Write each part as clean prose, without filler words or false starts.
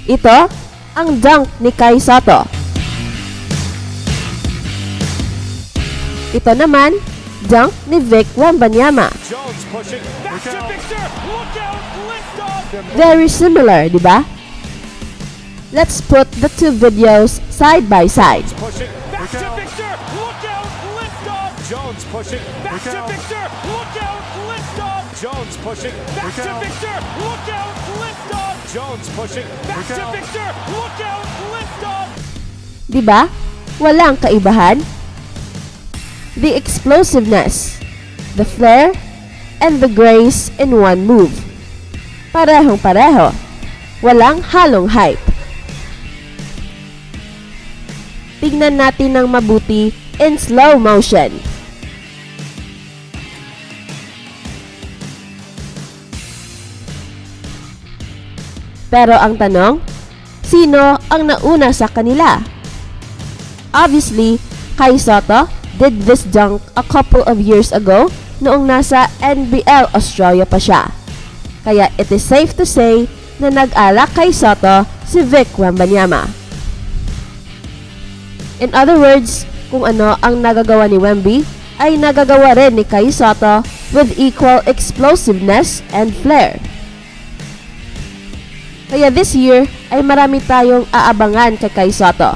Ito ang dunk ni Kai Sotto. Ito naman, dunk ni Vic Wembanyama. Very similar, di ba? Let's put the two videos side by side. Jones pushing, back to Victor, look out, Liftoff! Jones pushing, back to Victor, look out, Liftoff! Jones pushing, back to Victor, look out, Liftoff! Diba? Walang kaibahan? The explosiveness, the flair, and the grace in one move. Parehong-pareho. Walang halong hype. Tingnan natin ng mabuti in slow motion. Pero ang tanong, sino ang nauna sa kanila? Obviously, Kai Sotto did this dunk a couple of years ago noong nasa NBL Australia pa siya. Kaya it is safe to say na nag-ala kay Sotto si Vic Wembanyama. In other words, kung ano ang nagagawa ni Wemby, ay nagagawa rin ni Kai Sotto with equal explosiveness and flair. Kaya this year ay marami tayong aabangan kay Kai Sotto.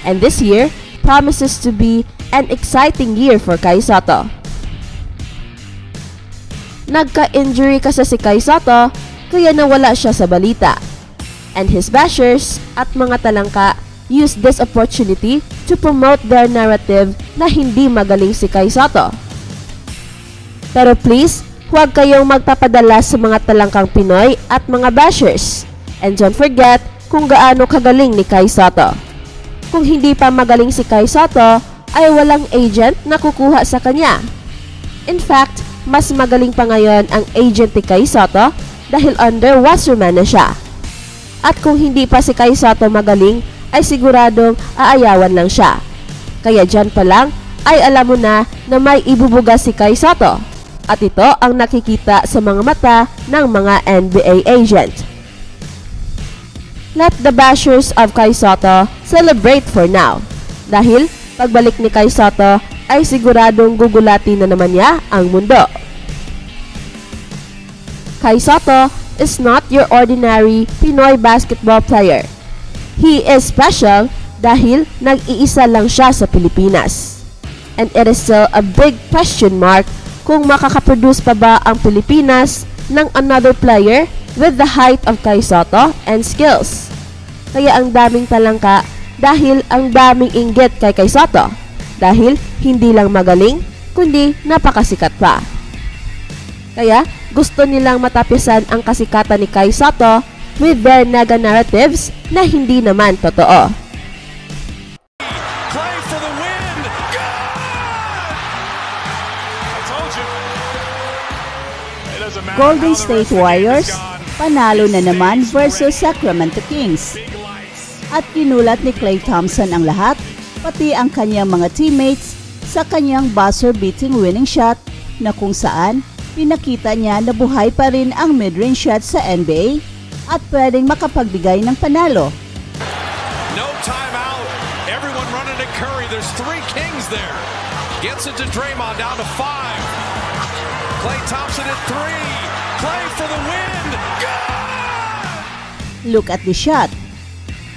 And this year promises to be an exciting year for Kai Sotto. Nagka-injury kasi si Kai Sotto kaya nawala siya sa balita. And his bashers at mga talangka used this opportunity to promote their narrative na hindi magaling si Kai Sotto. Pero please, huwag kayong magpapadala sa mga talangkang Pinoy at mga bashers. And don't forget kung gaano kagaling ni Kai Sotto. Kung hindi pa magaling si Kai Sotto, ay walang agent na kukuha sa kanya. In fact, mas magaling pa ngayon ang agent ni Kai Sotto dahil under Wasserman na siya. At kung hindi pa si Kai Sotto magaling, ay siguradong aayawan lang siya. Kaya dyan pa lang ay alam mo na may ibubuga si Kai Sotto. At ito ang nakikita sa mga mata ng mga NBA agent. Let the bashers of Kai Sotto celebrate for now. Dahil pagbalik ni Kai Sotto ay siguradong gugulatin na naman niya ang mundo. Kai Sotto is not your ordinary Pinoy basketball player. He is special dahil nag-iisa lang siya sa Pilipinas. And it is still a big question mark kung makakaproduce pa ba ang Pilipinas ng another player with the height of Kai Sotto and skills. Kaya ang daming talangka dahil ang daming inggit kay Kai Sotto dahil hindi lang magaling kundi napakasikat pa. Kaya gusto nilang matapisan ang kasikatan ni Kai Sotto with their naga narratives na hindi naman totoo. Golden State Warriors panalo na naman versus Sacramento Kings. At kinulat ni Klay Thompson ang lahat, pati ang kanyang mga teammates sa kanyang buzzer-beating winning shot na kung saan pinakita niya na buhay pa rin ang mid-range shot sa NBA at pwedeng makapagbigay ng panalo. No timeout. Everyone running to Curry. There's 3 Kings there. Gets it to Draymond down to 5. Klay Thompson at 3. Klay for the win. Good! Look at the shot.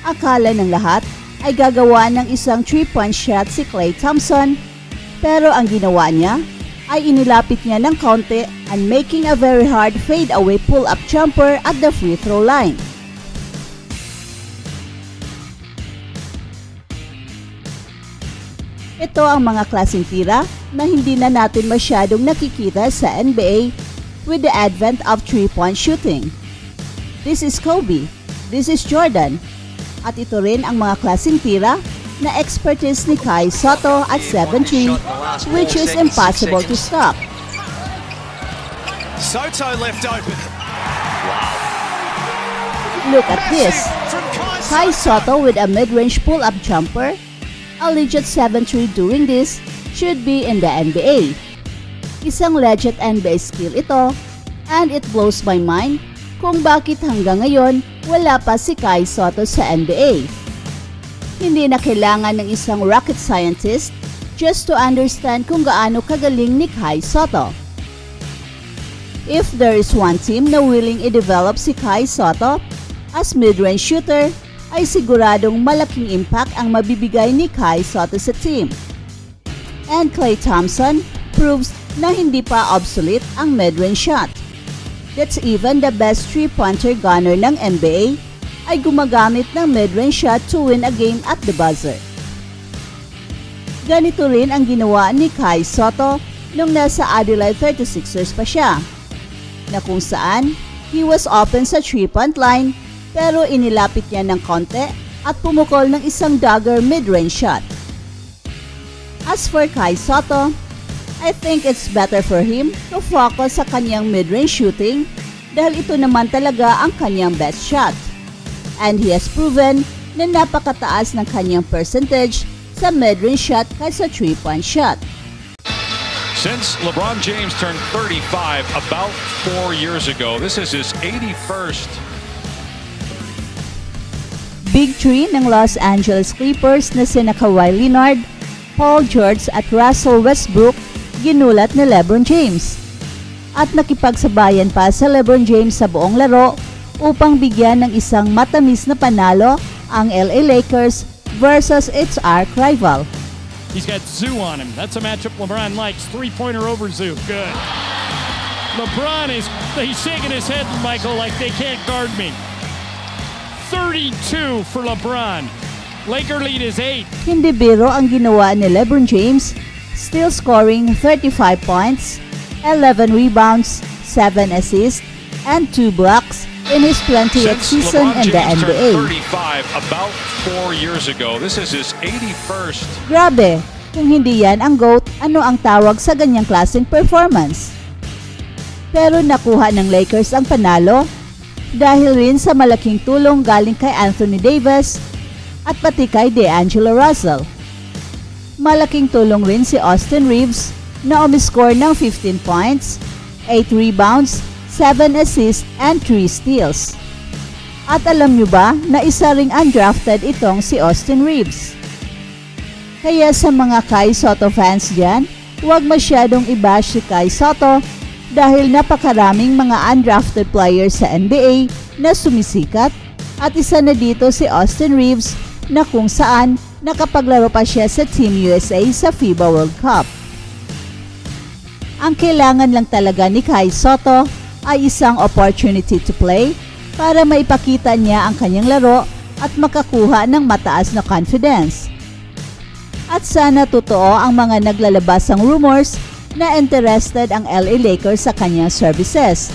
Akala ng lahat ay gagawa ng isang 3-point shot si Klay Thompson, pero ang ginawa niya ay inilapit niya ng kaunti and making a very hard fade-away pull-up jumper at the free throw line. Ito ang mga klaseng tira na hindi na natin masyadong nakikita sa NBA with the advent of 3-point shooting. This is Kobe. This is Jordan. At ito rin ang mga klaseng tira na expertise ni Kai Sotto at 7-3, which is impossible to stop. Soto left open. Look at this. Kai Sotto with a mid-range pull-up jumper. A legit 7-3 doing this should be in the NBA. Isang legit NBA skill ito, and it blows my mind kung bakit hanggang ngayon wala pa si Kai Sotto sa NBA. Hindi na kailangan ng isang rocket scientist just to understand kung gaano kagaling ni Kai Sotto. If there is one team na willing i-develop si Kai Sotto as mid-range shooter, ay siguradong malaking impact ang mabibigay ni Kai Sotto sa team. And Klay Thompson proves na hindi pa obsolete ang mid-range shot. That's even the best three-pointer gunner ng NBA ay gumagamit ng mid-range shot to win a game at the buzzer. Ganito rin ang ginawa ni Kai Sotto nung nasa Adelaide 36ers pa siya, na kung saan he was open sa three-point line pero inilapit niya ng konti at pumukol ng isang dagger mid-range shot. As for Kai Sotto, I think it's better for him to focus sa kanyang mid-range shooting dahil ito naman talaga ang kanyang best shot. And he has proven na napakataas ng kanyang percentage sa mid-range shot kaysa three-point shot. Since LeBron James turned 35 about 4 years ago, this is his 81st. Big three ng Los Angeles Clippers na sina Kawhi Leonard, Paul George at Russell Westbrook ginulat ni LeBron James. At nakipagsabayan pa sa LeBron James sa buong laro upang bigyan ng isang matamis na panalo ang LA Lakers versus its arch rival. He's got Zoo on him. That's a matchup LeBron likes. Three-pointer over Zoo. Good. LeBron he's shaking his head, Michael, like they can't guard me. 32 for LeBron. Laker lead is 8. Hindi biro ang ginawa ni LeBron James, still scoring 35 points, 11 rebounds, 7 assists, and 2 blocks in his 20th season in the NBA. 35 about 4 years ago. This is his 81st. Grabe, kung hindi yan ang GOAT, ano ang tawag sa ganyang klaseng performance? Pero nakuha ng Lakers ang panalo dahil rin sa malaking tulong galing kay Anthony Davis at pati kay D'Angelo Russell. Malaking tulong rin si Austin Reeves na umiscore ng 15 points, 8 rebounds, 7 assists, and 3 steals. At alam nyo ba na isa ring undrafted itong si Austin Reeves? Kaya sa mga Kai Sotto fans dyan, huwag masyadong i-bash si Kai Sotto dahil napakaraming mga undrafted players sa NBA na sumisikat at isa na dito si Austin Reeves na kung saan nakapaglaro pa siya sa Team USA sa FIBA World Cup. Ang kailangan lang talaga ni Kai Sotto ay isang opportunity to play para maipakita niya ang kanyang laro at makakuha ng mataas na confidence. At sana totoo ang mga naglalabasang rumors na interested ang LA Lakers sa kanyang services.